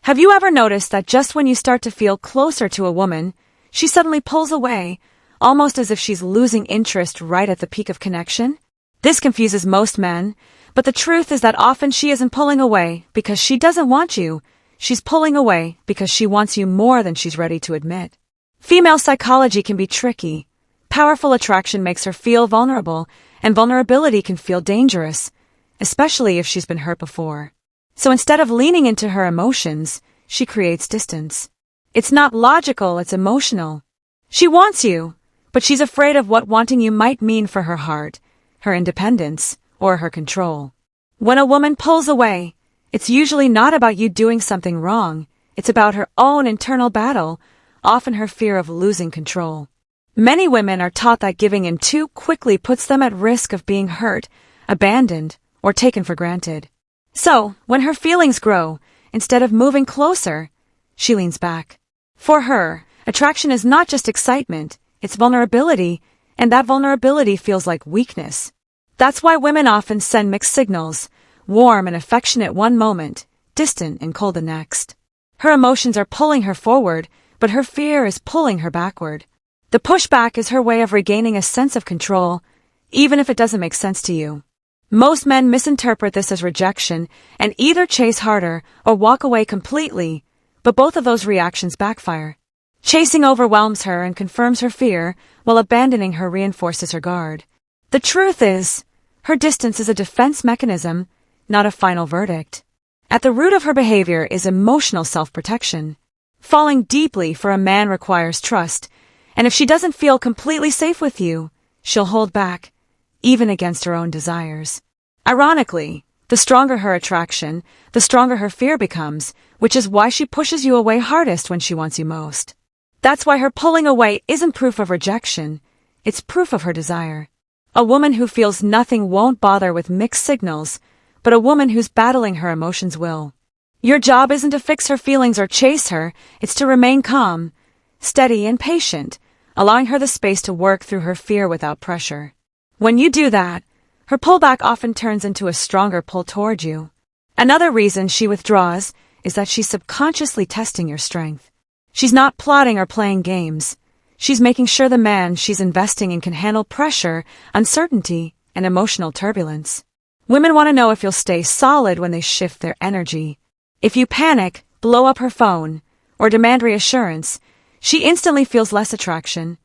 Have you ever noticed that just when you start to feel closer to a woman, she suddenly pulls away, almost as if she's losing interest right at the peak of connection? This confuses most men, but the truth is that often she isn't pulling away because she doesn't want you. She's pulling away because she wants you more than she's ready to admit. Female psychology can be tricky. Powerful attraction makes her feel vulnerable, and vulnerability can feel dangerous, especially if she's been hurt before. So instead of leaning into her emotions, she creates distance. It's not logical, it's emotional. She wants you, but she's afraid of what wanting you might mean for her heart, her independence, or her control. When a woman pulls away, it's usually not about you doing something wrong. It's about her own internal battle, often her fear of losing control. Many women are taught that giving in too quickly puts them at risk of being hurt, abandoned, or taken for granted. So, when her feelings grow, instead of moving closer, she leans back. For her, attraction is not just excitement, it's vulnerability, and that vulnerability feels like weakness. That's why women often send mixed signals, warm and affectionate one moment, distant and cold the next. Her emotions are pulling her forward, but her fear is pulling her backward. The pushback is her way of regaining a sense of control, even if it doesn't make sense to you. Most men misinterpret this as rejection and either chase harder or walk away completely, but both of those reactions backfire. Chasing overwhelms her and confirms her fear, while abandoning her reinforces her guard. The truth is, her distance is a defense mechanism, not a final verdict. At the root of her behavior is emotional self-protection. Falling deeply for a man requires trust, and if she doesn't feel completely safe with you, she'll hold back, even against her own desires. Ironically, the stronger her attraction, the stronger her fear becomes, which is why she pushes you away hardest when she wants you most. That's why her pulling away isn't proof of rejection, it's proof of her desire. A woman who feels nothing won't bother with mixed signals, but a woman who's battling her emotions will. Your job isn't to fix her feelings or chase her, it's to remain calm, steady and patient, allowing her the space to work through her fear without pressure. When you do that, her pullback often turns into a stronger pull toward you. Another reason she withdraws is that she's subconsciously testing your strength. She's not plotting or playing games. She's making sure the man she's investing in can handle pressure, uncertainty, and emotional turbulence. Women want to know if you'll stay solid when they shift their energy. If you panic, blow up her phone, or demand reassurance, she instantly feels less attraction.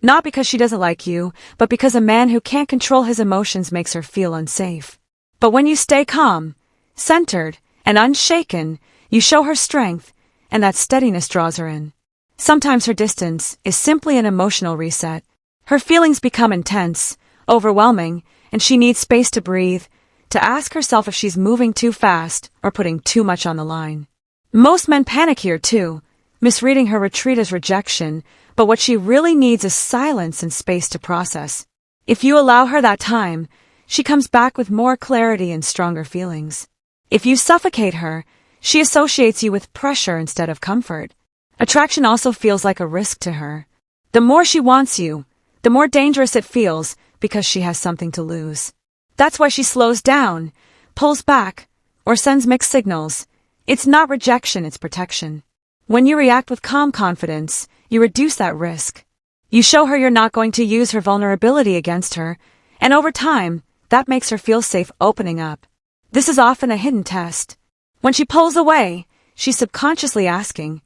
Not because she doesn't like you, but because a man who can't control his emotions makes her feel unsafe. But when you stay calm, centered, and unshaken, you show her strength, and that steadiness draws her in. Sometimes her distance is simply an emotional reset. Her feelings become intense, overwhelming, and she needs space to breathe, to ask herself if she's moving too fast or putting too much on the line. Most men panic here too, misreading her retreat as rejection, but what she really needs is silence and space to process. If you allow her that time, she comes back with more clarity and stronger feelings. If you suffocate her, she associates you with pressure instead of comfort. Attraction also feels like a risk to her. The more she wants you, the more dangerous it feels because she has something to lose. That's why she slows down, pulls back, or sends mixed signals. It's not rejection, it's protection. When you react with calm confidence, you reduce that risk. You show her you're not going to use her vulnerability against her, and over time, that makes her feel safe opening up. This is often a hidden test. When she pulls away, she's subconsciously asking,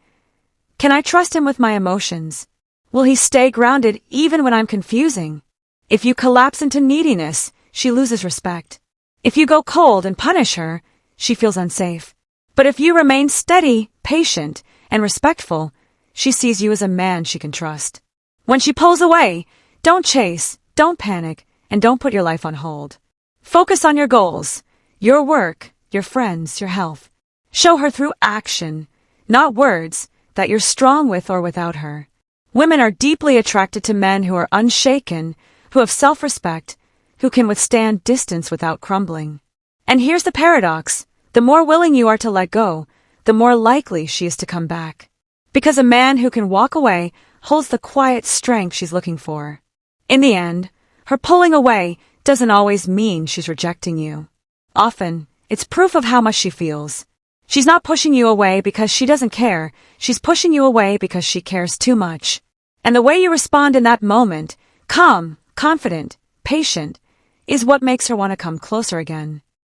can I trust him with my emotions? Will he stay grounded even when I'm confusing? If you collapse into neediness, she loses respect. If you go cold and punish her, she feels unsafe. But if you remain steady, patient, and respectful, she sees you as a man she can trust. When she pulls away, don't chase, don't panic, and don't put your life on hold. Focus on your goals, your work, your friends, your health. Show her through action, not words, that you're strong with or without her. Women are deeply attracted to men who are unshaken, who have self-respect, who can withstand distance without crumbling. And here's the paradox. The more willing you are to let go, the more likely she is to come back. Because a man who can walk away holds the quiet strength she's looking for. In the end, her pulling away doesn't always mean she's rejecting you. Often, it's proof of how much she feels. She's not pushing you away because she doesn't care. She's pushing you away because she cares too much. And the way you respond in that moment, calm, confident, patient, is what makes her want to come closer again.